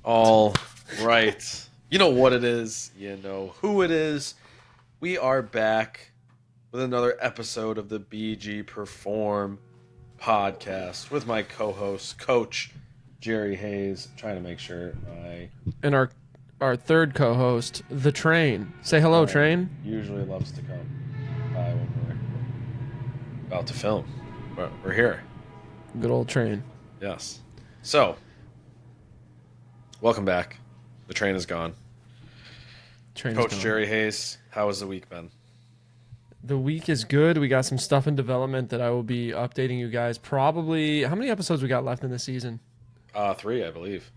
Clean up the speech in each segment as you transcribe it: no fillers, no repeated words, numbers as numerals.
All right. You know what it is. You know who it is. We are back with another episode of the BG Perform podcast with my co-host, Coach Jerry Hayes. I'm trying to make sure my And our third co-host, the Train. Say hello, Train. Usually loves to come by when we're about to film. But we're here. Good old Train. Yes. So, welcome back. The train is gone. Coach gone. Jerry Hayes, how has the week been? The week is good. We got some stuff in development that I will be updating you guys. Probably, how many episodes we got left in the season? 3, I believe.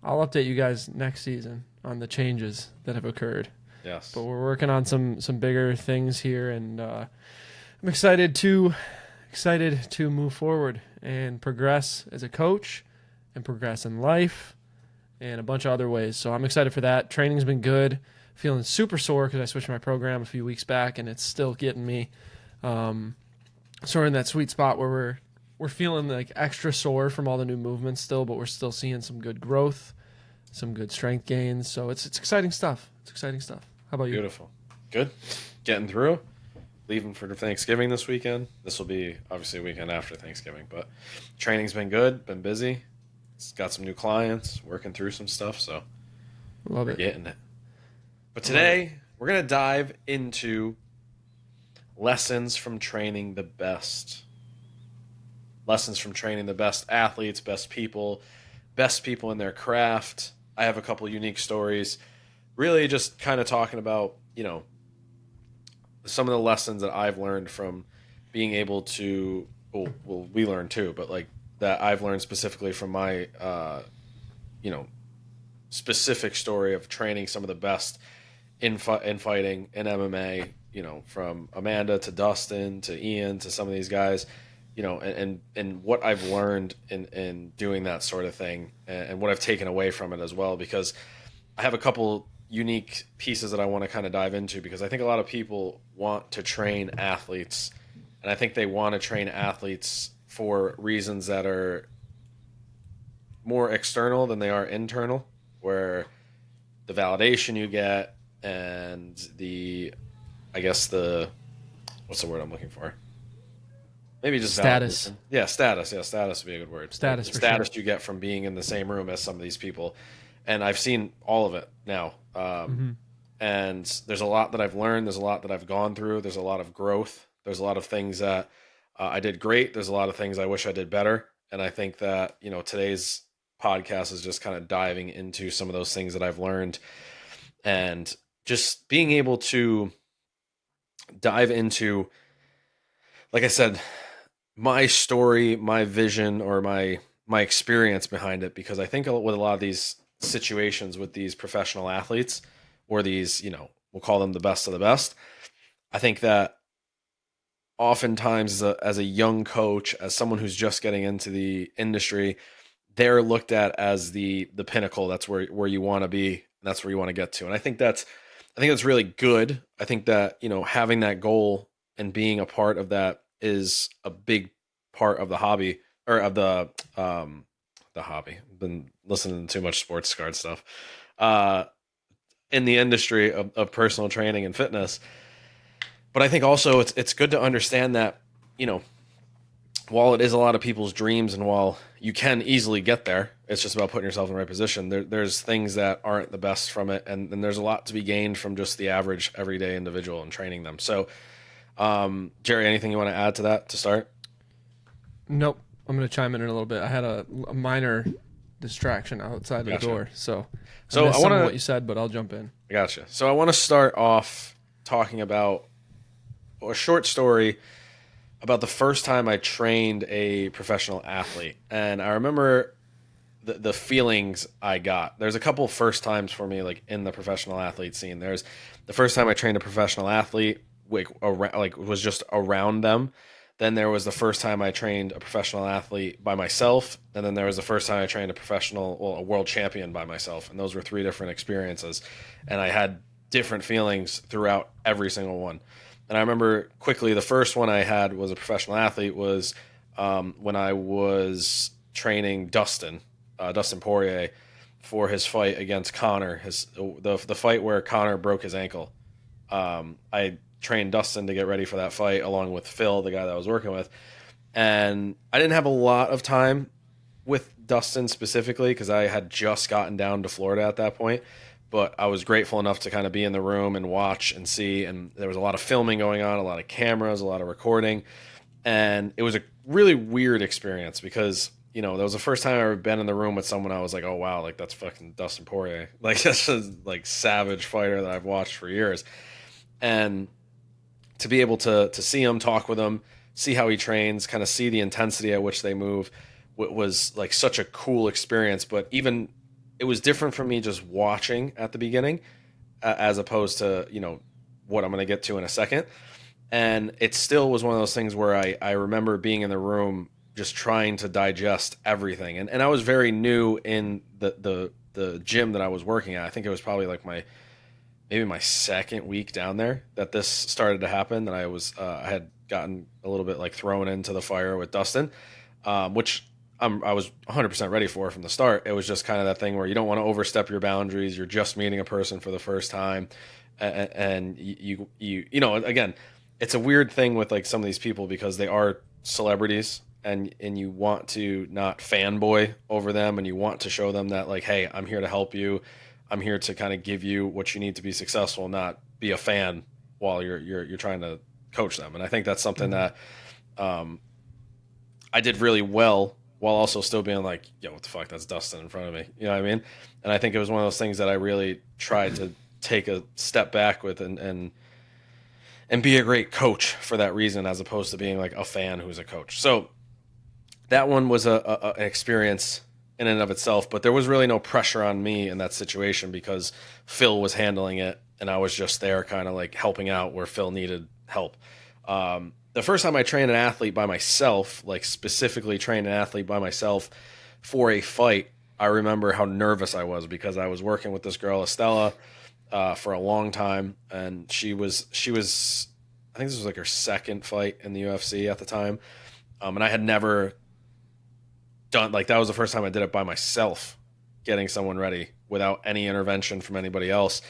I'll update you guys next season on the changes that have occurred. Yes. But we're working on some bigger things here, and I'm excited to move forward and progress as a coach and progress in life and a bunch of other ways. So I'm excited for that. Training's been good. Feeling super sore because I switched my program a few weeks back, and it's still getting me. So we're in that sweet spot where we're feeling like extra sore from all the new movements still, but we're still seeing some good growth, some good strength gains. So it's exciting stuff. It's exciting stuff. How about you? Beautiful. Good. Getting through. Leaving for Thanksgiving this weekend. This will be obviously a weekend after Thanksgiving, but training's been good, been busy. It's got some new clients, working through some stuff, so Love we're it. getting it. But today, we're going to dive into lessons from training the best. Lessons from training the best athletes, best people in their craft. I have a couple unique stories. Really just kind of talking about, some of the lessons that I've learned from being able to, well, we learned too, but like that I've learned specifically from my, specific story of training some of the best in fighting, in MMA, from Amanda to Dustin to Ian to some of these guys, and what I've learned in doing that sort of thing and what I've taken away from it as well, because I have a couple unique pieces that I want to kind of dive into, because I think a lot of people want to train athletes, and I think they want to train athletes for reasons that are more external than they are internal, where the validation you get and what's the word I'm looking for? Maybe just status. Validation. Yeah, status. Yeah, status would be a good word. Status, the for status sure. you get from being in the same room as some of these people. And I've seen all of it now. And there's a lot that I've learned. There's a lot that I've gone through. There's a lot of growth. There's a lot of things that I did great. There's a lot of things I wish I did better. And I think that, today's podcast is just kind of diving into some of those things that I've learned, and just being able to dive into, like I said, my story, my vision, or my experience behind it, because I think with a lot of these situations with these professional athletes, or these, we'll call them the best of the best, I think that oftentimes as a young coach, as someone who's just getting into the industry, they're looked at as the pinnacle. That's where you want to be, and that's where you want to get to. And I think that's really good. I think that, having that goal and being a part of that is a big part of the hobby, or of the hobby. I've been listening to too much sports card stuff. In the industry of personal training and fitness. But I think also it's good to understand that, while it is a lot of people's dreams, and while you can easily get there, it's just about putting yourself in the right position. There's things that aren't the best from it, and there's a lot to be gained from just the average everyday individual and training them. So, Jerry, anything you want to add to that to start? Nope. I'm going to chime in a little bit. I had a minor distraction outside of the door, so I missed some of what you said, but I'll jump in. I gotcha. So I want to start off talking about a short story about the first time I trained a professional athlete. And I remember the feelings I got. There's a couple first times for me, like in the professional athlete scene. There's the first time I trained a professional athlete, was just around them. Then there was the first time I trained a professional athlete by myself. And then there was the first time I trained a world champion by myself. And those were 3 different experiences. And I had different feelings throughout every single one. And I remember quickly, the first one I had was a professional athlete, was when I was training Dustin Poirier, for his fight against Connor, the fight where Connor broke his ankle. I trained Dustin to get ready for that fight along with Phil, the guy that I was working with, and I didn't have a lot of time with Dustin specifically because I had just gotten down to Florida at that point. But I was grateful enough to kind of be in the room and watch and see. And there was a lot of filming going on, a lot of cameras, a lot of recording. And it was a really weird experience because, that was the first time I ever been in the room with someone I was like, oh, wow, like that's fucking Dustin Poirier. Like, that's a like savage fighter that I've watched for years. And to be able to see him, talk with him, see how he trains, kind of see the intensity at which they move, was like such a cool experience. But even it was different for me just watching at the beginning, as opposed to what I'm going to get to in a second. And it still was one of those things where I remember being in the room just trying to digest everything. And I was very new in the gym that I was working at. I think it was probably like maybe my second week down there that this started to happen. That I had gotten a little bit like thrown into the fire with Dustin, which I was 100% ready for from the start. It was just kind of that thing where you don't want to overstep your boundaries. You're just meeting a person for the first time, and again, it's a weird thing with like some of these people because they are celebrities, and you want to not fanboy over them, and you want to show them that like, hey, I'm here to help you. I'm here to kind of give you what you need to be successful, not be a fan while you're trying to coach them. And I think that's something that I did really well while also still being like, yo, what the fuck? That's Dustin in front of me. You know what I mean? And I think it was one of those things that I really tried to take a step back with and be a great coach for that reason, as opposed to being like a fan who's a coach. So that one was an experience in and of itself, but there was really no pressure on me in that situation because Phil was handling it and I was just there kind of like helping out where Phil needed help. The first time I trained an athlete by myself, like specifically trained an athlete by myself for a fight, I remember how nervous I was because I was working with this girl, Estella, for a long time. And she was, I think this was like her second fight in the UFC at the time. And I had never done, like, that was the first time I did it by myself, getting someone ready without any intervention from anybody else.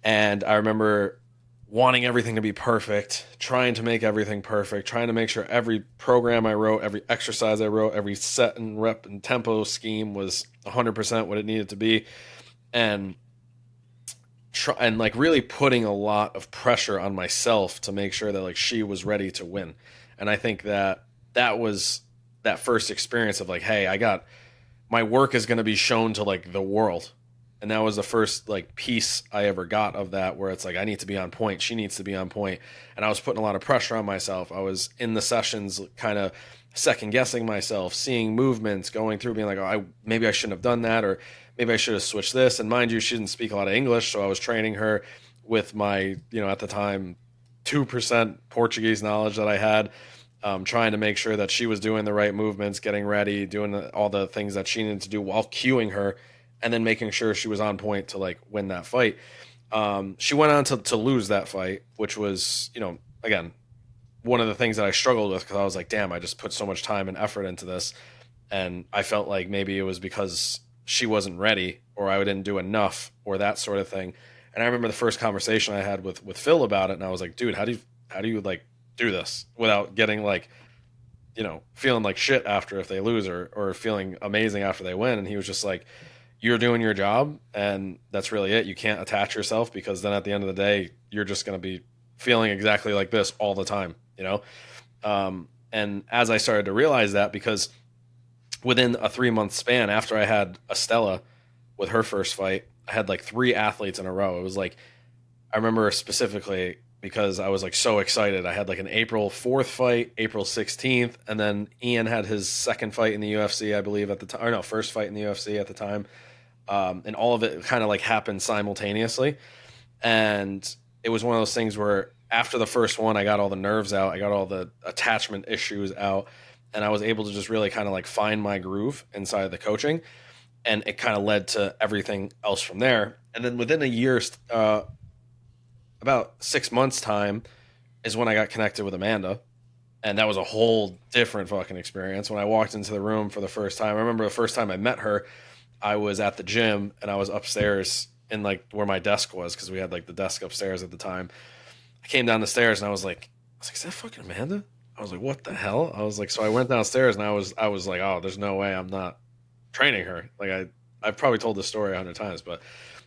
And I remember wanting everything to be perfect, trying to make everything perfect, trying to make sure every program I wrote, every exercise I wrote, every set and rep and tempo scheme was 100% what it needed to be. And like really putting a lot of pressure on myself to make sure that like she was ready to win. And I think that was that first experience of like, hey, I got my work is going to be shown to like the world. And that was the first like piece I ever got of that, where it's like, I need to be on point. She needs to be on point. And I was putting a lot of pressure on myself. I was in the sessions kind of second guessing myself, seeing movements, going through being like, oh, maybe I shouldn't have done that, or maybe I should have switched this. And mind you, she didn't speak a lot of English. So I was training her with my, at the time, 2% Portuguese knowledge that I had, trying to make sure that she was doing the right movements, getting ready, doing all the things that she needed to do while cueing her, and then making sure she was on point to like win that fight. She went on to lose that fight, which was, again, one of the things that I struggled with because I was like, damn, I just put so much time and effort into this. And I felt like maybe it was because she wasn't ready or I didn't do enough or that sort of thing. And I remember the first conversation I had with Phil about it. And I was like, dude, how do you like do this without getting like, feeling like shit after if they lose or feeling amazing after they win? And he was just like, you're doing your job and that's really it. You can't attach yourself because then at the end of the day, you're just going to be feeling exactly like this all the time, And as I started to realize that, because within a 3-month span after I had Estella with her first fight, I had like 3 athletes in a row. It was like, I remember specifically because I was like so excited. I had like an April 4th fight, April 16th, and then Ian had his second fight in the UFC, I believe at the time, or no, first fight in the UFC at the time. And all of it kind of like happened simultaneously. And it was one of those things where after the first one, I got all the nerves out. I got all the attachment issues out. And I was able to just really kind of like find my groove inside of the coaching. And it kind of led to everything else from there. And then within a year, about 6 months time is when I got connected with Amanda. And that was a whole different fucking experience. When I walked into the room for the first time, I remember the first time I met her, I was at the gym and I was upstairs in like where my desk was, because we had like the desk upstairs at the time. I came down the stairs and I was like, is that fucking Amanda? I was like, what the hell? I was like, so I went downstairs and I was like, oh, there's no way I'm not training her. Like I've probably told this story 100 times, but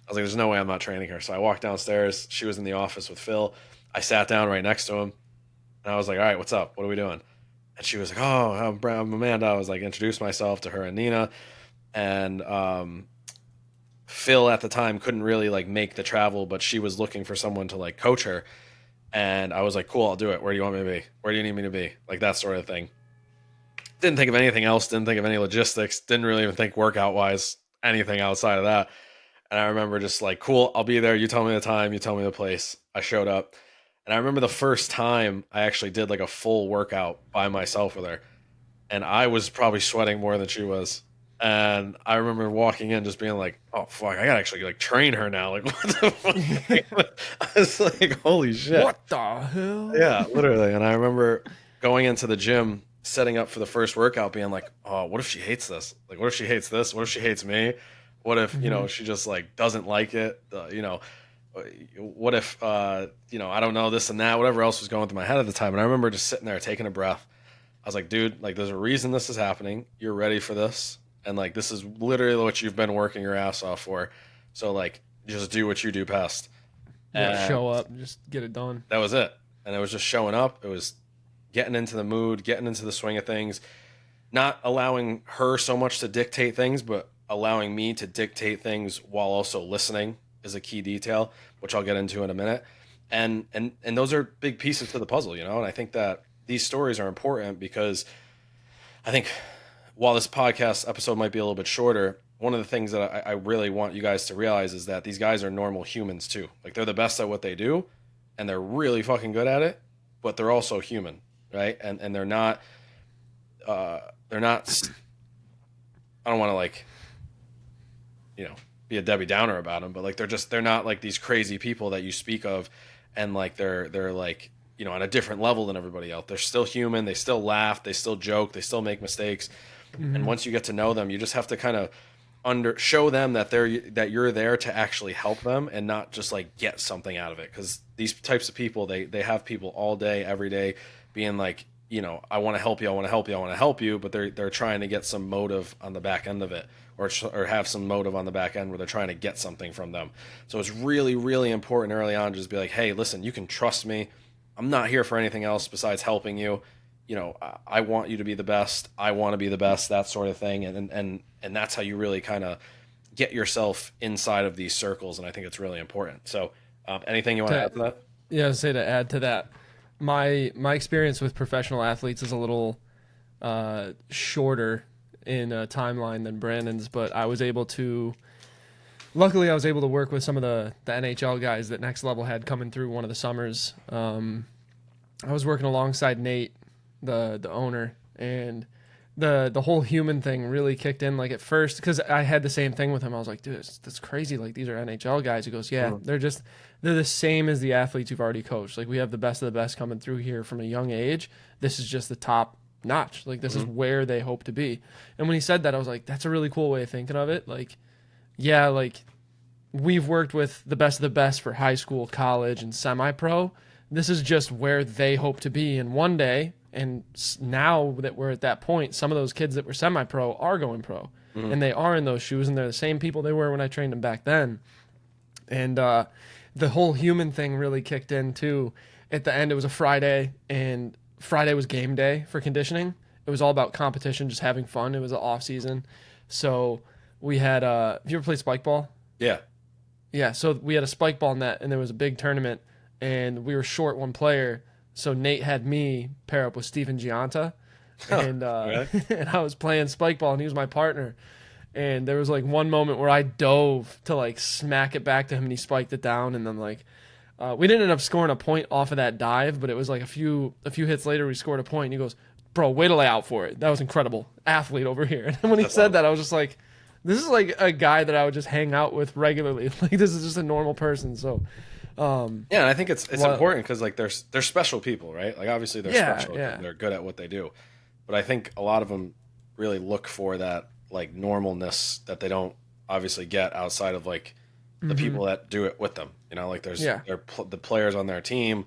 I was like, there's no way I'm not training her. So I walked downstairs. She was in the office with Phil. I sat down right next to him and I was like, all right, what's up? What are we doing? And she was like, oh, I'm Amanda. I was like, introduced myself to her and Nina. And Phil at the time couldn't really like make the travel, but she was looking for someone to like coach her. And I was like, cool, I'll do it. Where do you want me to be? Where do you need me to be? Like that sort of thing. Didn't think of anything else. Didn't think of any logistics. Didn't really even think workout wise anything outside of that. And I remember just like, cool, I'll be there. You tell me the time. You tell me the place. I showed up. And I remember the first time I actually did like a full workout by myself with her. And I was probably sweating more than she was. And I remember walking in just being like, oh, fuck, I gotta actually like train her now. Like, what the fuck? I was like, holy shit. What the hell? Yeah, literally. And I remember going into the gym, setting up for the first workout, being like, oh, what if she hates this? Like, what if she hates this? What if she hates me? What if, she just like doesn't like it? What if, I don't know, this and that, whatever else was going through my head at the time. And I remember just sitting there taking a breath. I was like, dude, like, there's a reason this is happening. You're ready for this. And like, this is literally what you've been working your ass off for. So like, just do what you do best. Yeah, show up, just get it done. That was it. And it was just showing up. It was getting into the mood, getting into the swing of things, not allowing her so much to dictate things, but allowing me to dictate things while also listening is a key detail, which I'll get into in a minute. And those are big pieces to the puzzle, And I think that these stories are important because I think while this podcast episode might be a little bit shorter, one of the things that I really want you guys to realize is that these guys are normal humans too. Like, they're the best at what they do and they're really fucking good at it, but they're also human, right? And they're not, I don't want to like, be a Debbie Downer about them, but like, they're not like these crazy people that you speak of. And like, they're like, on a different level than everybody else. They're still human. They still laugh. They still joke. They still make mistakes. Mm-hmm. And once you get to know them, you just have to kind of show them that you're there to actually help them and not just like get something out of it. Because these types of people, they have people all day, every day being like, I want to help you. I want to help you. I want to help you. But they're trying to get some motive on the back end of it, or have some motive on the back end where they're trying to get something from them. So it's really, really important early on to just be like, hey, listen, you can trust me. I'm not here for anything else besides helping you. I want you to be the best. I want to be the best, that sort of thing. And that's how you really kind of get yourself inside of these circles. And I think it's really important. So anything you want to add to that? Yeah, I'd say to add to that, my experience with professional athletes is a little shorter in a timeline than Brandon's, but luckily I was able to work with some of the NHL guys that Next Level had coming through one of the summers. I was working alongside Nate, the owner, and the whole human thing really kicked in. Like, at first, because I had the same thing with him. I was like, dude, that's crazy. Like, these are NHL guys. He goes, yeah, they're the same as the athletes you've already coached. Like, we have the best of the best coming through here from a young age. This is just the top notch. Like, this is where they hope to be. And when he said that, I was like, that's a really cool way of thinking of it. Like, yeah, like, we've worked with the best of the best for high school, college, and semi-pro. This is just where they hope to be. And one day, and now that we're at that point, some of those kids that were semi-pro are going pro. Mm-hmm. And they are in those shoes, and they're the same people they were when I trained them back then. And the whole human thing really kicked in, too. At the end, it was a Friday, and Friday was game day for conditioning. It was all about competition, just having fun. It was an off-season. So we had have you ever played spike ball? Yeah. Yeah, so we had a spike ball net, and there was a big tournament, and we were short one player. So Nate had me pair up with Stephen Gianta, and and I was playing spike ball, and he was my partner. And there was like one moment where I dove to like smack it back to him, and he spiked it down, and then like we didn't end up scoring a point off of that dive, but it was like a few hits later we scored a point. And he goes, "Bro, way to lay out for it. That was incredible, athlete over here." And when he said that, I was just like, this is like a guy that I would just hang out with regularly. Like, this is just a normal person. So Yeah, and I think it's Well, important because like they're special people, right? Like obviously they're yeah, special because yeah. they're good at what they do, but I think a lot of them really look for that like normalness that they don't obviously get outside of like the Hmm. people that do it with them. You know, like Yeah. the players on their team,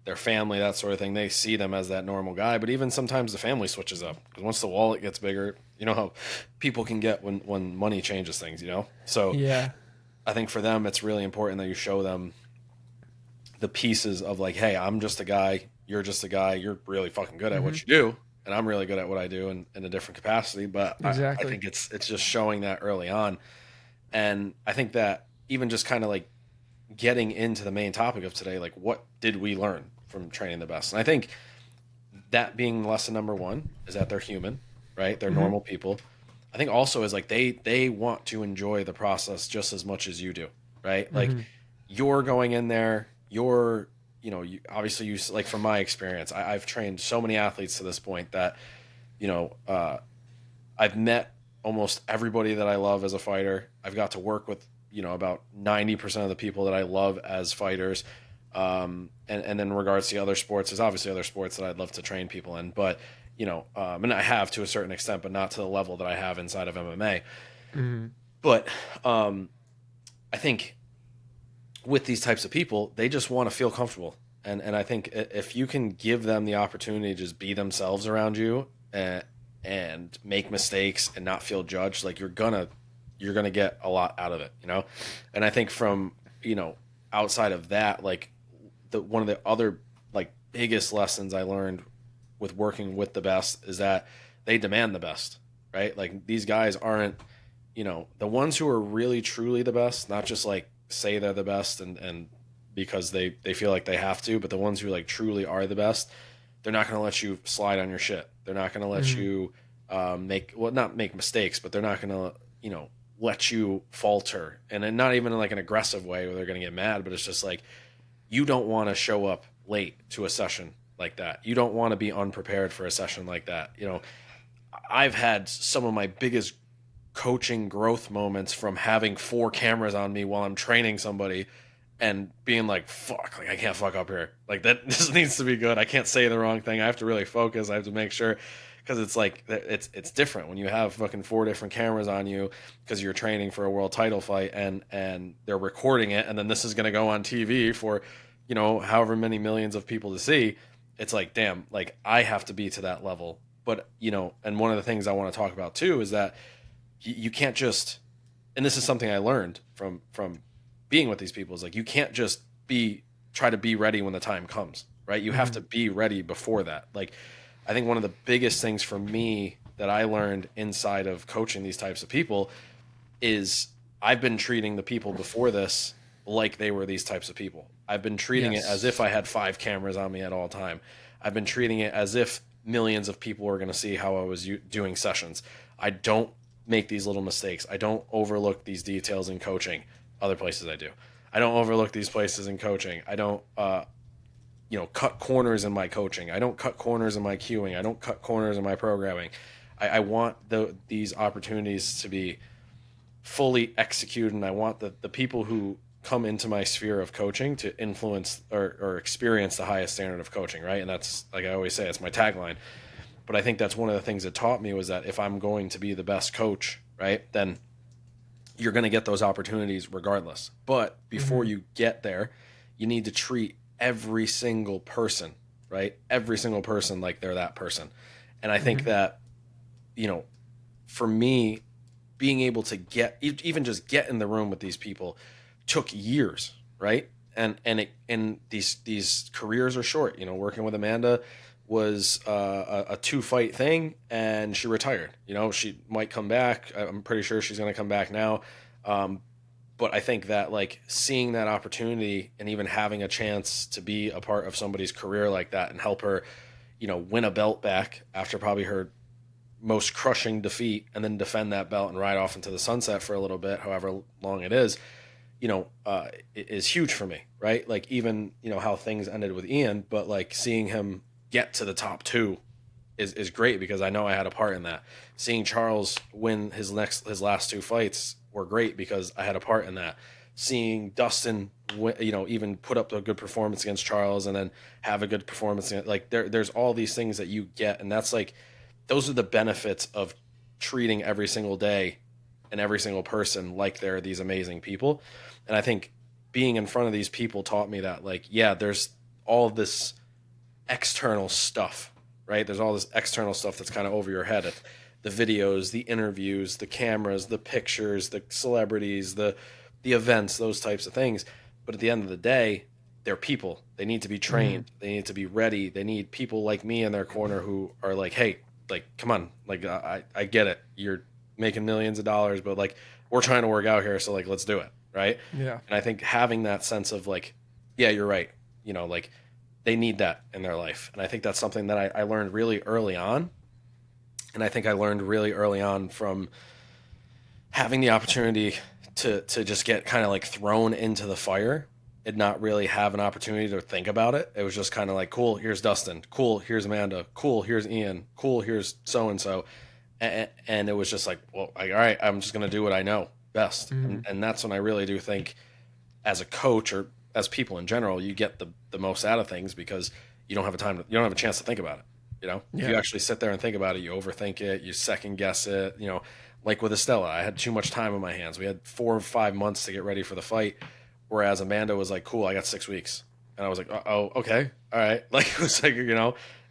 their family, that sort of thing. They see them as that normal guy, but even sometimes the family switches up because once the wallet gets bigger, you know how people can get when money changes things. You know, so Yeah. I think for them it's really important that you show them the pieces of like, hey, I'm just a guy, you're just a guy, you're really fucking good at Hmm. what you do, and I'm really good at what I do in a different capacity. But I Exactly. think it's just showing that early on. And I think that even just kind of like getting into the main topic of today, like what did we learn from training the best? And I think that being lesson number one is that they're human, right? They're Hmm. normal people. I think also is like they want to enjoy the process just as much as you do, right? Like Hmm. you're going in there, you're obviously you like from my experience, I've trained so many athletes to this point that you know I've met almost everybody that I love as a fighter. I've got to work with about 90% of the people that I love as fighters. And then in regards to other sports, there's obviously other sports that I'd love to train people in, but and I have to a certain extent, but not to the level that I have inside of MMA. Hmm. But I think with these types of people, they just want to feel comfortable. And I think if you can give them the opportunity to just be themselves around you and make mistakes and not feel judged, like you're gonna get a lot out of it. And I think from outside of that, like the one of the other like biggest lessons I learned with working with the best is that they demand the best, right? Like these guys aren't the ones who are really truly the best, not just like say they're the best and because they feel like they have to, but the ones who like truly are the best, they're not going to let you slide on your shit. They're not going to let Hmm. you not make mistakes, but they're not going to let you falter, and then not even in like an aggressive way where they're going to get mad, but it's just like you don't want to show up late to a session like that. You don't want to be unprepared for a session like that. I've had some of my biggest coaching growth moments from having four cameras on me while I'm training somebody and being like, fuck, like I can't fuck up here. Like that this needs to be good. I can't say the wrong thing. I have to really focus. I have to make sure because it's like it's different when you have fucking four different cameras on you because you're training for a world title fight and they're recording it and then this is going to go on TV for however many millions of people to see. It's like, damn, like I have to be to that level. But and one of the things I want to talk about too is that you can't just, and this is something I learned from being with these people, is like you can't just try to be ready when the time comes, right? You have to Hmm. be ready before that. Like I think one of the biggest things for me that I learned inside of coaching these types of people is I've been treating the people before this like they were these types of people. I've been treating it as if Yes. I had five cameras on me at all time. I've been treating it as if millions of people were going to see how I was doing sessions. I don't make these little mistakes. I don't overlook these details in coaching. Other places I do. I don't overlook these places in coaching. I don't cut corners in my coaching. I don't cut corners in my cueing. I don't cut corners in my programming. I want these opportunities to be fully executed, and I want the people who come into my sphere of coaching to influence or experience the highest standard of coaching, right? And that's, like I always say, it's my tagline. But I think that's one of the things that taught me was that if I'm going to be the best coach, right, then you're going to get those opportunities regardless. But before Hmm. you get there, you need to treat every single person, right? Every single person like they're that person. And I think Hmm. that, you know, for me, being able to even just get in the room with these people took years, right? And these careers are short. Working with Amanda was a two fight thing, and she retired. She might come back. I'm pretty sure she's going to come back now. Um, but I think that like seeing that opportunity and even having a chance to be a part of somebody's career like that and help her, win a belt back after probably her most crushing defeat and then defend that belt and ride off into the sunset for a little bit, however long it is, is huge for me, right? Like even, how things ended with Ian, but like seeing him get to the top two is great because I know I had a part in that. Seeing Charles win his last two fights were great because I had a part in that. seeing Dustin, even put up a good performance against Charles, and then have a good performance. Like there's all these things that you get, and that's like, those are the benefits of treating every single day and every single person like they're these amazing people. And I think being in front of these people taught me that, like, yeah, there's all this external stuff, right? There's all this external stuff that's kind of over your head. The videos, the interviews, the cameras, the pictures, the celebrities, the events, those types of things. But at the end of the day, they're people. They need to be trained. They need to be ready. They need people like me in their corner who are like, hey, like, come on, like, I get it. You're making millions of dollars, but like, we're trying to work out here, so like, let's do it, right? Yeah. And I think having that sense of like, yeah, you're right. Like, they need that in their life. And I think that's something that I learned really early on. And I think I learned really early on from having the opportunity to just get kind of like thrown into the fire and not really have an opportunity to think about it. It was just kind of like, cool, here's Dustin. Cool, here's Amanda. Cool, here's Ian. Cool, here's so-and-so. And it was just like, well, all right, I'm just going to do what I know best. And that's when I really do think, as a coach or as people in general, you get the most out of things, because you don't have you don't have a chance to think about it. If you actually sit there and think about it, you overthink it, you second guess it. Like with Estella, I had too much time on my hands. We had 4 or 5 months to get ready for the fight, whereas Amanda was like, cool, I got 6 weeks. And I was like, oh, okay, all right. Like, it was like,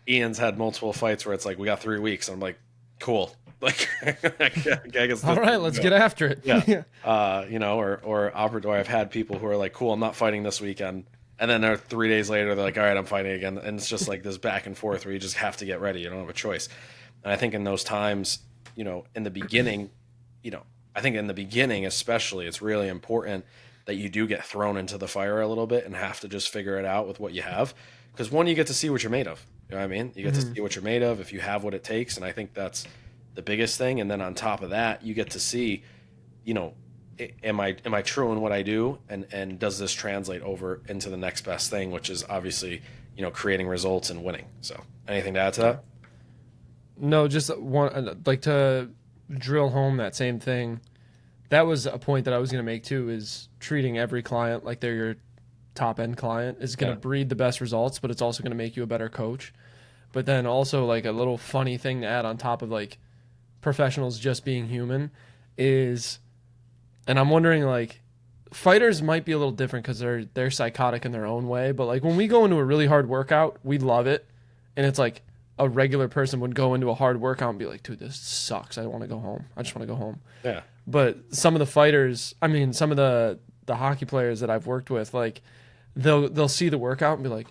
Ian's had multiple fights where it's like, we got 3 weeks. I'm like, cool. Like, I guess. All right, let's get after it. Yeah. Or I've had people who are like, cool, I'm not fighting this weekend. And then 3 days later, they're like, all right, I'm fighting again. And it's just like this back and forth where you just have to get ready. You don't have a choice. And I think in those times, in the beginning, I think in the beginning especially, it's really important that you do get thrown into the fire a little bit and have to just figure it out with what you have. Because one, you get to see what you're made of. You know what I mean? You get to see what you're made of if you have what it takes. And I think that's the biggest thing. And then on top of that, you get to see, am I true in what I do, and does this translate over into the next best thing, which is obviously creating results and winning. So anything to add to that? No, just one, like, to drill home that same thing. That was a point that I was going to make too, is treating every client like they're your top end client is going to breed the best results, but it's also going to make you a better coach. But then also, like, a little funny thing to add on top of like professionals just being human is, and I'm wondering, like, fighters might be a little different because they're psychotic in their own way. But like, when we go into a really hard workout, we love it, and it's like a regular person would go into a hard workout and be like, dude, this sucks. I want to go home. I just want to go home. Yeah. But some of the fighters, I mean, some of the hockey players that I've worked with, like, they'll see the workout and be like,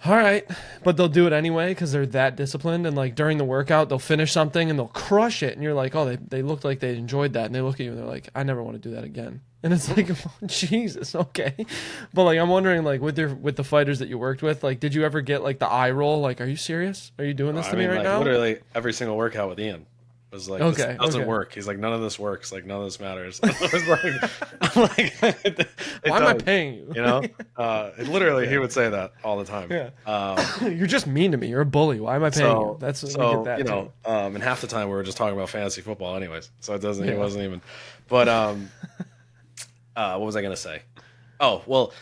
all right, but they'll do it anyway because they're that disciplined. And like, during the workout, they'll finish something and they'll crush it, and you're like, oh, they looked like they enjoyed that, and they look at you and they're like, I never want to do that again. And it's like, oh, Jesus, okay. But like, I'm wondering, like, with the fighters that you worked with, like, did you ever get like the eye roll? Like, are you serious? Are you doing this to me right now? Literally every single workout with Ian was like, okay, this doesn't work. He's like, none of this works. Like, none of this matters. I was like, I'm like, why am I paying you? Literally, he would say that all the time. Yeah. You're just mean to me. You're a bully. Why am I paying you? That's so, get that and half the time we were just talking about fantasy football anyways. So it wasn't even, but, what was I going to say? Oh, well,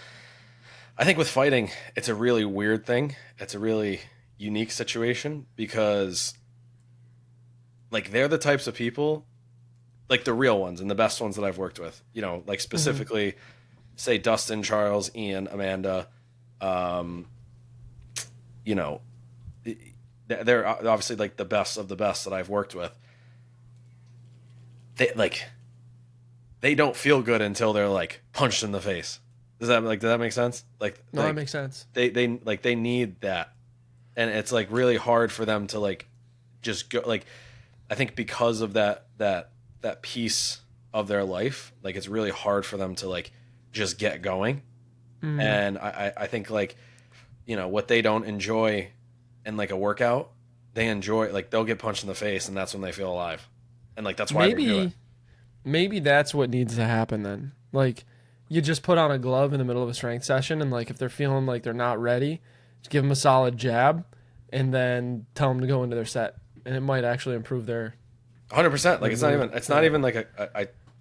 I think with fighting, it's a really weird thing. It's a really unique situation because, like, they're the types of people, like the real ones and the best ones that I've worked with, like specifically, say Dustin, Charles, Ian, Amanda, they're obviously like the best of the best that I've worked with. They don't feel good until they're like punched in the face. Does that make sense? No, that makes sense. They need that. And it's like really hard for them to like just go, like, I think because of that piece of their life, like, it's really hard for them to like just get going. And I think, like, what they don't enjoy in like a workout, they enjoy, like, they'll get punched in the face and that's when they feel alive. And like, that's why they do it. Maybe that's what needs to happen then. Like, you just put on a glove in the middle of a strength session, and like, if they're feeling like they're not ready, just give them a solid jab and then tell them to go into their set. And it might actually improve their 100%. Like, it's not even like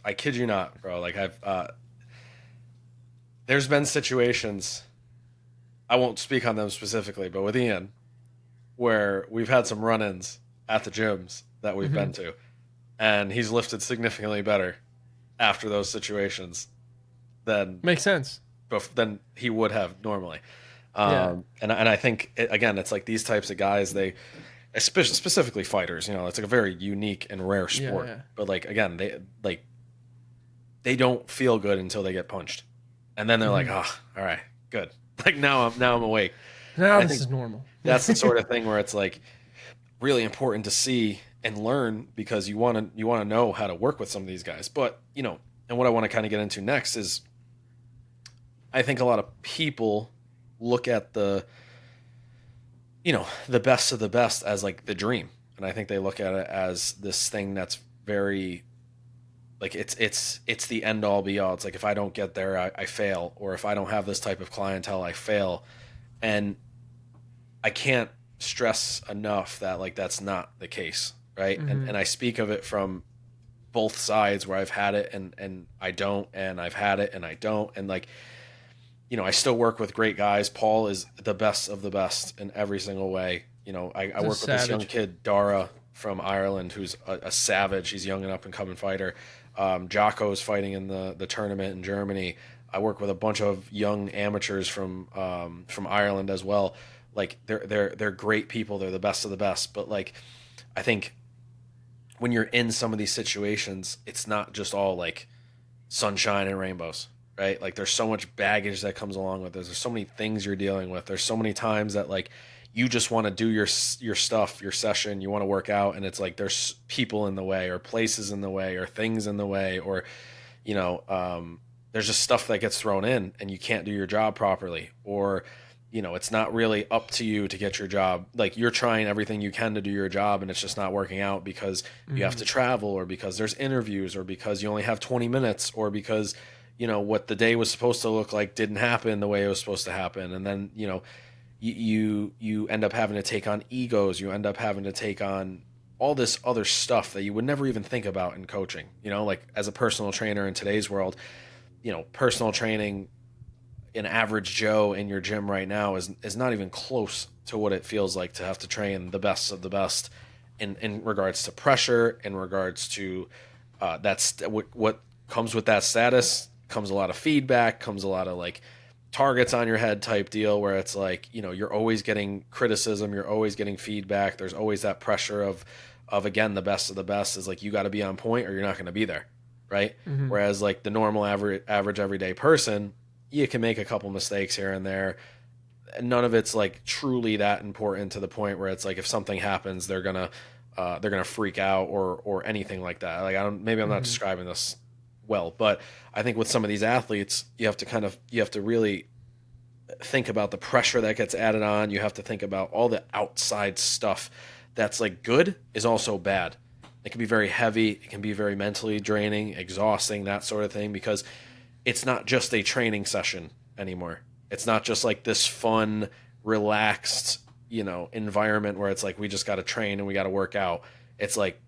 I kid you not, bro. Like there's been situations, I won't speak on them specifically, but with Ian, where we've had some run-ins at the gyms that we've Hmm. been to, and he's lifted significantly better after those situations than Makes sense. than he would have normally. Yeah. And I think again, it's like these types of guys, they specifically fighters. You know, it's like a very unique and rare Yeah. sport. Yeah. But like again, they don't feel good until they get punched, and then they're like, Hmm. oh, all right, good. Like now I'm awake. Now And I this think is normal. that's the sort of thing where it's like really important to see and learn because you want to know how to work with some of these guys. But you know, and what I want to kind of get into next is I think a lot of people look at the best of the best as like the dream, and I think they look at it as this thing that's very like it's the end all be all. It's like if I don't get there, I fail, or if I don't have this type of clientele, I fail. And I can't stress enough that like that's not the case, right? And Hmm. I speak of it from both sides where I've had it and I don't, and I've had it and I don't, and like I still work with great guys. Paul is the best of the best in every single way. I It's a work with this young savage. kid, Dara from Ireland, who's a savage. He's young and up and coming fighter. Jocko's fighting in the tournament in Germany. I work with a bunch of young amateurs from Ireland as well. Like they're great people. They're the best of the best. But like I think when you're in some of these situations, it's not just all like sunshine and rainbows, right? Like there's so much baggage that comes along with this. There's so many things you're dealing with. There's so many times that like you just want to do your stuff, your session, you want to work out, and it's like there's people in the way or places in the way or things in the way or you know there's just stuff that gets thrown in and you can't do your job properly or it's not really up to you to get your job. Like you're trying everything you can to do your job and it's just not working out because you have Hmm. to travel or because there's interviews or because you only have 20 minutes or because what the day was supposed to look like didn't happen the way it was supposed to happen. And then you end up having to take on egos. You end up having to take on all this other stuff that you would never even think about in coaching. Like as a personal trainer in today's world, personal training, an average Joe in your gym right now is not even close to what it feels like to have to train the best of the best in regards to pressure, in regards to what comes with that status. Comes a lot of feedback, comes a lot of like targets on your head type deal where it's like you're always getting criticism, you're always getting feedback. There's always that pressure of again the best of the best is like you got to be on point or you're not going to be there, right? Hmm. Whereas like the normal average everyday person, you can make a couple mistakes here and there. And none of it's like truly that important to the point where it's like if something happens, they're gonna freak out or anything like that. Like maybe I'm not Hmm. describing this well, but I think with some of these athletes, you have to really think about the pressure that gets added on. You have to think about all the outside stuff that's like good is also bad. It can be very heavy. It can be very mentally draining, exhausting, that sort of thing, because it's not just a training session anymore. It's not just like this fun, relaxed, environment where it's like we just got to train and we got to work out. It's like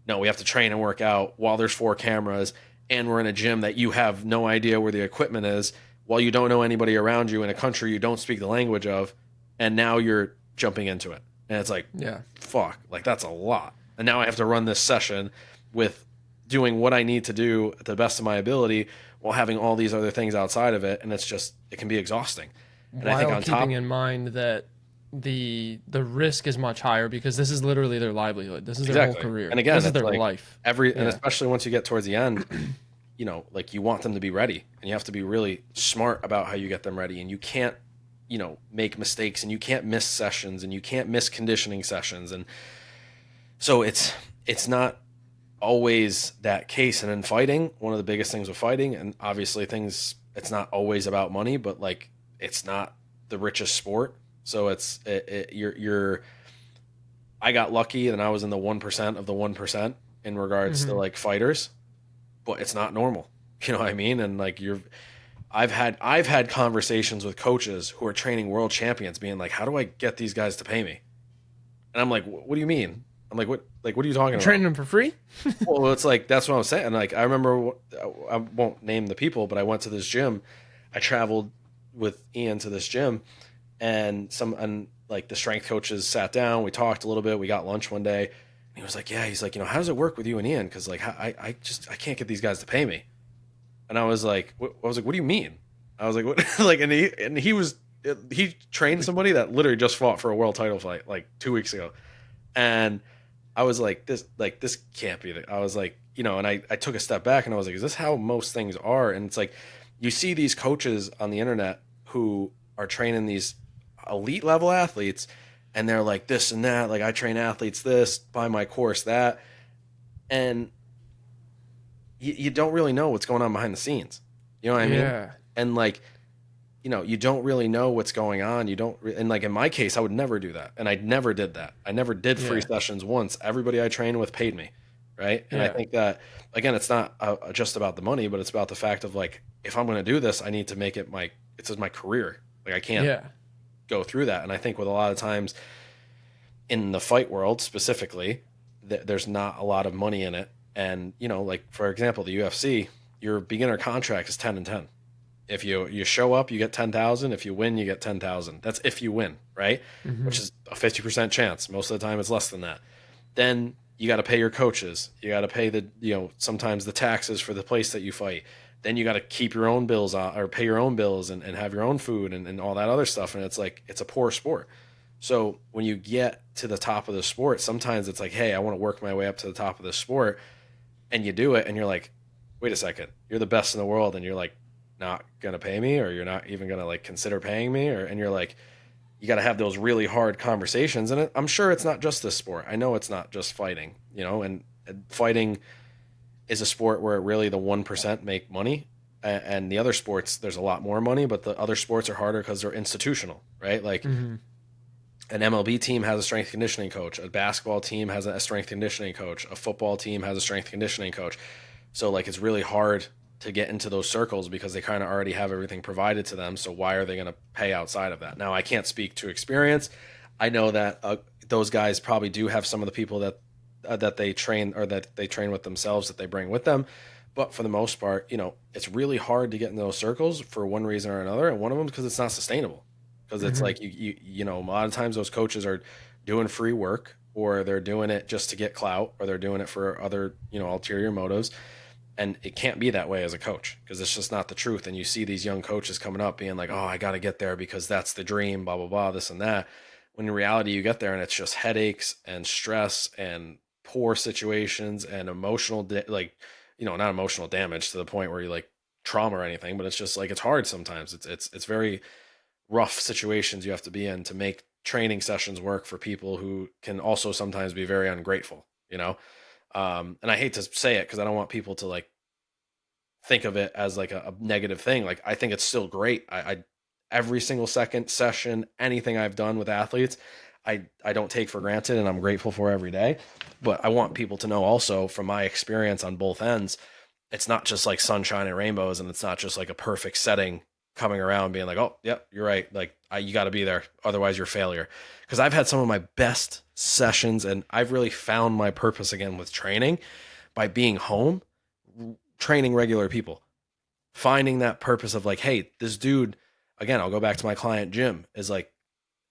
no, we have to train and work out while there's four cameras and we're in a gym that you have no idea where the equipment is while you don't know anybody around you in a country you don't speak the language of, and now you're jumping into it. And it's like Yeah. fuck, like that's a lot. And now I have to run this session with doing what I need to do at the best of my ability while having all these other things outside of it, and it can be exhausting. And I think While on keeping top, in mind that the risk is much higher because this is literally their livelihood. This is their whole exactly. And career. again, This is it's their like life. and Yeah. especially once you get towards the end, like you want them to be ready and you have to be really smart about how you get them ready, and you can't, make mistakes, and you can't miss sessions, and you can't miss conditioning sessions. And so it's not always that case. And in fighting, one of the biggest things with fighting, and obviously it's not always about money, but like it's not the richest sport. So you're I got lucky and I was in the 1% of the 1% in regards to Hmm. like fighters, but it's not normal. You know what I mean? And like I've had conversations with coaches who are training world champions being like, how do I get these guys to pay me? And I'm like, what do you mean? I'm like, what are you talking You're about? training them for free? Well, it's like, that's what I'm saying. Like, I remember, I won't name the people, but I went to this gym. I traveled with Ian to this gym, and like the strength coaches sat down. We talked a little bit. We got lunch one day. And he was like, yeah, he's like, how does it work with you and Ian? Because like, I can't get these guys to pay me. And I was like, what do you mean? I was like, what? Like, he trained somebody that literally just fought for a world title fight like 2 weeks ago. And I was like, this can't be I was like, and I took a step back and I was like, is this how most things are? And it's like, you see these coaches on the internet who are training these elite level athletes, and they're like this and that. Like, I train athletes this, buy my course that. And you don't really know what's going on behind the scenes. You know what I mean? Yeah. And like, you don't really know what's going on. You don't, and like in my case, I would never do that. And I never did that. I never did free Yeah. sessions once. Everybody I trained with paid me. Right. And I Yeah. think that, again, it's not just about the money, but it's about the fact of like, if I'm going to do this, I need to make it it's my career. Like, I can't Yeah. go through that. And I think with a lot of times in the fight world specifically, there's not a lot of money in it. And, like, for example, the UFC, your beginner contract is 10 and 10. If you show up, you get 10,000. If you win, you get 10,000. That's if you win, right? Mm-hmm. Which is a 50% chance. Most of the time, it's less than that. Then you got to pay your coaches. You got to pay sometimes the taxes for the place that you fight. Then you got to keep your own bills on, or pay your own bills and have your own food and all that other stuff. And it's like, it's a poor sport. So when you get to the top of the sport, sometimes it's like, hey, I want to work my way up to the top of the sport. And you do it, and you're like, wait a second, you're the best in the world, and you're like, not gonna pay me, or you're not even gonna like consider paying me, and you're like, you got to have those really hard conversations. And I'm sure it's not just this sport. I know it's not just fighting, and fighting is a sport where really the 1% make money, and the other sports there's a lot more money, but the other sports are harder because they're institutional, right? Like, Mm-hmm. an MLB team has a strength conditioning coach, a basketball team has a strength conditioning coach, a football team has a strength conditioning coach. So like, it's really hard to get into those circles because they kind of already have everything provided to them. So why are they going to pay outside of that? Now, I can't speak to experience. I know that those guys probably do have some of the people that they train, or that they train with themselves, that they bring with them. But for the most part, it's really hard to get in those circles for one reason or another. And one of them is because it's not sustainable. Because it's Mm-hmm. like, a lot of times those coaches are doing free work, or they're doing it just to get clout, or they're doing it for other, ulterior motives. And it can't be that way as a coach, because it's just not the truth. And you see these young coaches coming up being like, oh, I got to get there because that's the dream, blah, blah, blah, this and that. When in reality, you get there and it's just headaches and stress and poor situations and not emotional damage to the point where you like trauma or anything, but it's just like, it's hard sometimes. It's very rough situations you have to be in to make training sessions work for people who can also sometimes be very ungrateful. And I hate to say it because I don't want people to like think of it as like a negative thing. Like, I think it's still great. I every single second session, anything I've done with athletes, I don't take for granted, and I'm grateful for every day. But I want people to know also, from my experience on both ends, it's not just like sunshine and rainbows, and it's not just like a perfect setting coming around being like, oh, yep, you're right. Like, you got to be there. Otherwise, you're a failure. Because I've had some of my best sessions, and I've really found my purpose again with training by being home, training regular people, finding that purpose of like, hey, this dude, again, I'll go back to my client, Jim, is like,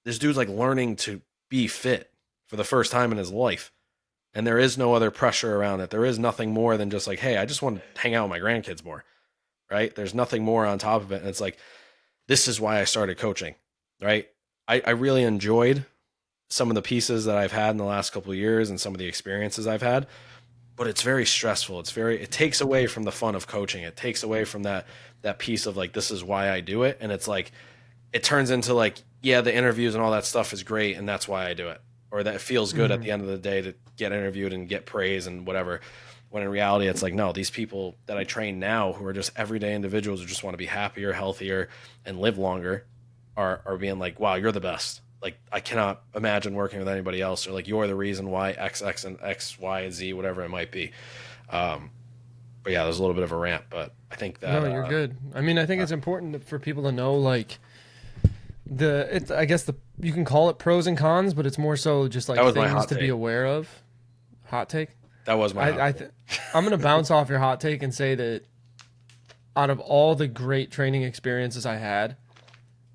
this dude's like learning to be fit for the first time in his life. And there is no other pressure around it. There is nothing more than just like, hey, I just want to hang out with my grandkids more, right? There's nothing more on top of it. And it's like, this is why I started coaching, right? I really enjoyed some of the pieces that I've had in the last couple of years and some of the experiences I've had, but it's very stressful. It takes away from the fun of coaching. It takes away from that piece of like, this is why I do it. And it's like, it turns into like, yeah, the interviews and all that stuff is great, and that's why I do it. Or that it feels good at Mm-hmm. the end of the day to get interviewed and get praise and whatever. When in reality, it's like, no, these people that I train now, who are just everyday individuals who just want to be happier, healthier, and live longer, are being like, wow, you're the best. Like, I cannot imagine working with anybody else. Or like, you're the reason why X, X, and X, Y, and Z, whatever it might be. Um, but yeah, there's a little bit of a rant, but I think that No, you're good. I mean, I think it's important for people to know, like, I guess you can call it pros and cons, but it's more so just like that was my things hot to be take. aware of. hot take? That was my hot take. I'm going to bounce off your hot take and say that out of all the great training experiences I had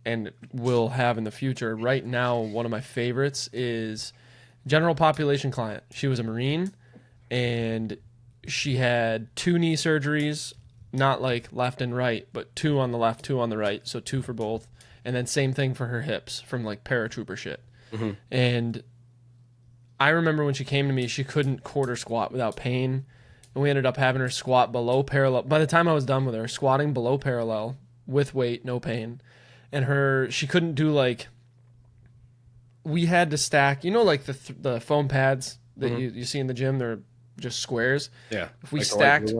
and will have in the future, right now, one of my favorites is general population client. She was a Marine, and she had 2 knee surgeries, not like left and right, but 2 on the left, 2 on the right, so 2 for both. And then same thing for her hips from like paratrooper shit. Mm-hmm. And I remember when she came to me, she couldn't quarter squat without pain. And we ended up having her squat below parallel. By the time I was done with her, squatting below parallel with weight, no pain. And she couldn't do like, we had to stack, you know, like the foam pads that you see in the gym, they're just squares. Yeah. If we like stacked,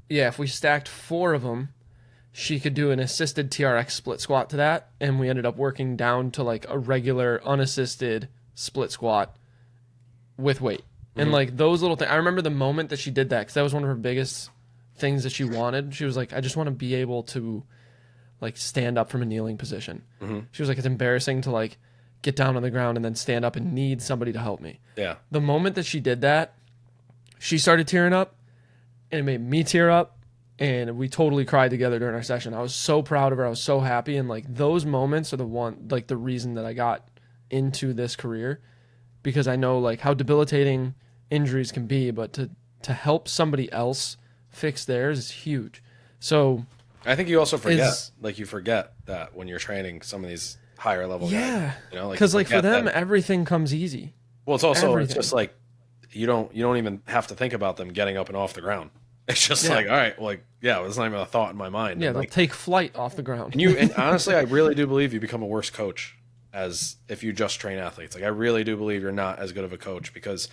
if we stacked 4 of them, she could do an assisted TRX split squat to that. And we ended up working down to like a regular unassisted split squat with weight. And like those little things, I remember the moment that she did that, because that was one of her biggest things that she wanted. She was like, I just want to be able to like stand up from a kneeling position. She was like, it's embarrassing to like get down on the ground and then stand up and need somebody to help me. Yeah. The moment that she did that, she started tearing up, and it made me tear up, and we totally cried together during our session. I was so proud of her. I was so happy. And like those moments are the reason that I got into this career, because I know like how debilitating injuries can be, but to help somebody else fix theirs is huge. So I think you also forget, you forget that when you're training some of these higher level guys, you know, because like for them, everything comes easy. Well, it's also, it's just like, you don't even have to think about them getting up and off the ground. It's just like, all right, well, like, yeah, it's not even a thought in my mind. Yeah, and they'll like, take flight off the ground. And honestly, I really do believe you become a worse coach as if you just train athletes. Like, I really do believe you're not as good of a coach, because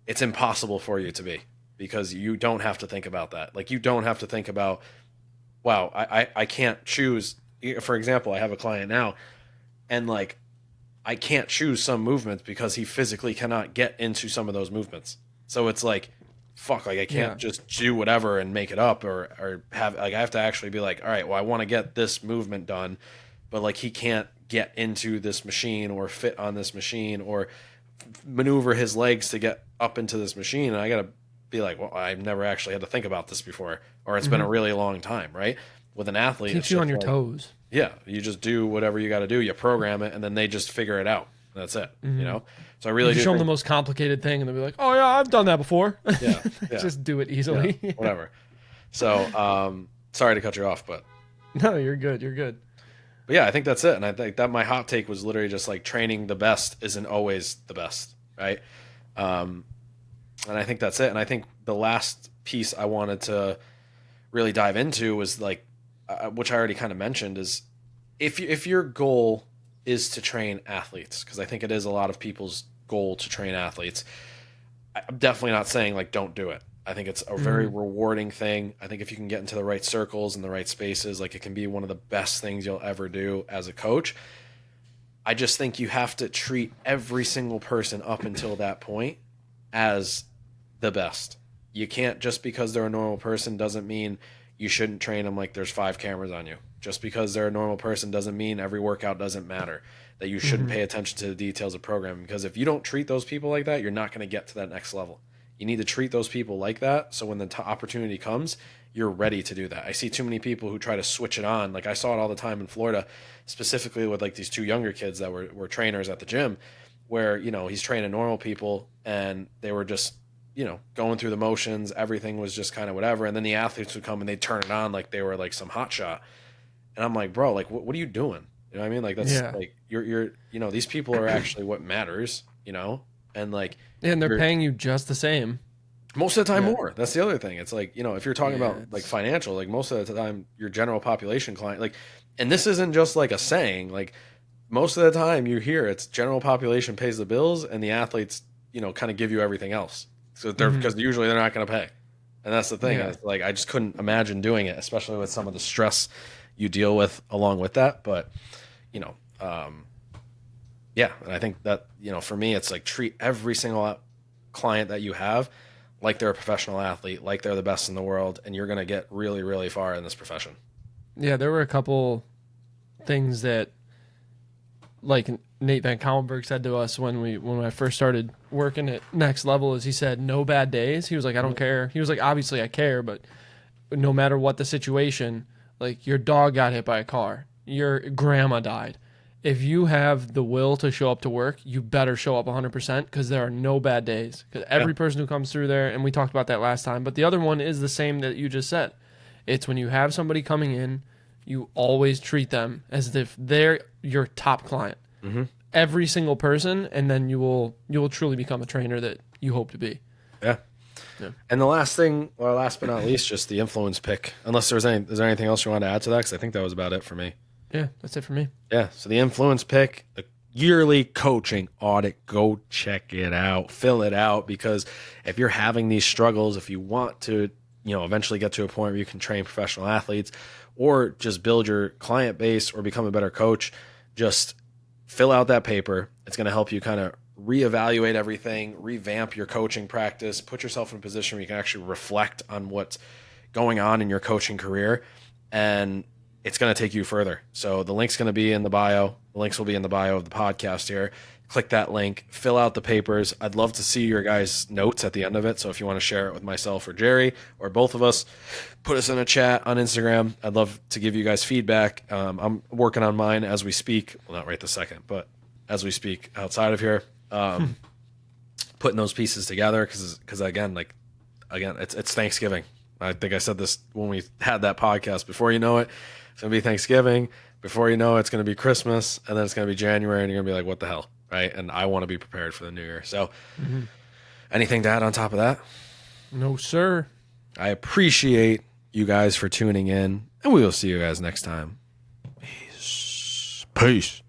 it's impossible for you to be, because you don't have to think about that. Like, you don't have to think about, wow, I can't choose. For example, I have a client now, and like, I can't choose some movements because he physically cannot get into some of those movements. So it's like, fuck, like I can't just do whatever and make it up, or have, like, I have to actually be like, all right, well, I want to get this movement done, but like he can't get into this machine or fit on this machine or maneuver his legs to get up into this machine. And I got to be like, well, I've never actually had to think about this before, or it's been a really long time, right? With an athlete, keeps you on your toes. Yeah, you just do whatever you got to do. You program it, and then they just figure it out. That's it. You know. So I really do show them the most complicated thing, and they'll be like, "Oh yeah, I've done that before." Yeah. Just do it easily. Yeah, whatever. So, sorry to cut you off, but no, you're good. You're good. But yeah, I think that's it. And I think that my hot take was literally just like, training the best isn't always the best, right? And I think that's it. And I think the last piece I wanted to really dive into was like, which I already kind of mentioned, is if your goal is to train athletes, because I think it is a lot of people's goal to train athletes, I'm definitely not saying like don't do it. I think it's a very rewarding thing. I think if you can get into the right circles and the right spaces, like, it can be one of the best things you'll ever do as a coach. I just think you have to treat every single person up until that point as the best. You can't, just because they're a normal person doesn't mean you shouldn't train them like there's 5 cameras on you. Just because they're a normal person doesn't mean every workout doesn't matter, that you shouldn't pay attention to the details of programming. Because if you don't treat those people like that, you're not going to get to that next level. You need to treat those people like that, so when the opportunity comes, you're ready to do that. I see too many people who try to switch it on. Like, I saw it all the time in Florida, specifically with like these 2 younger kids that were trainers at the gym, where, you know, he's training normal people and they were just, you know, going through the motions. Everything was just kind of whatever. And then the athletes would come and they'd turn it on like they were like some hot shot. And I'm like, bro, like, what are you doing? You know what I mean? Like, that's like, you're, you know, these people are actually what matters, you know? And like, and they're paying you just the same. Most of the time more. That's the other thing. It's like, you know, if you're talking about like financial, like, most of the time your general population client, like, and this isn't just like a saying, like, most of the time you hear it's general population pays the bills and the athletes, you know, kind of give you everything else. So they're, because usually they're not going to pay. And that's the thing. Yeah. It's like, I just couldn't imagine doing it, especially with some of the stress you deal with along with that. But, you know, yeah. And I think that, you know, for me, it's like, treat every single client that you have like they're a professional athlete, like they're the best in the world, and you're going to get really, really far in this profession. Yeah, there were a couple things that, like, Nate Van Kallenberg said to us when I first started working at Next Level is he said, no bad days. He was like, I don't care. He was like, obviously I care, but no matter what the situation, like your dog got hit by a car, your grandma died. If you have the will to show up to work, you better show up 100% because there are no bad days. Because every person who comes through there, and we talked about that last time, but the other one is the same that you just said. It's when you have somebody coming in, you always treat them as if they're your top client. Mm-hmm. Every single person, and then you will truly become a trainer that you hope to be. Yeah. And the last thing, or last but not least, just the influence pick. Unless is there anything else you want to add to that? Because I think that was about it for me. Yeah, that's it for me. Yeah, so the influence pick, the yearly coaching audit, go check it out, fill it out, because if you're having these struggles, if you want to, eventually get to a point where you can train professional athletes or just build your client base or become a better coach, just fill out that paper. It's going to help you kind of reevaluate everything, revamp your coaching practice, put yourself in a position where you can actually reflect on what's going on in your coaching career, and it's going to take you further. So the link's going to be in the bio. The links will be in the bio of the podcast here. Click that link, fill out the papers. I'd love to see your guys' notes at the end of it. So if you want to share it with myself or Jerry or both of us, put us in a chat on Instagram. I'd love to give you guys feedback. I'm working on mine as we speak. Well, not right this second, but as we speak outside of here, putting those pieces together. Cause again, it's Thanksgiving. I think I said this when we had that podcast. Before you know it, it's going to be Thanksgiving. Before you know it, it's going to be Christmas. And then it's going to be January. And you're going to be like, what the hell? Right? And I want to be prepared for the new year. So anything to add on top of that? No, sir. I appreciate you guys for tuning in. And we will see you guys next time. Peace.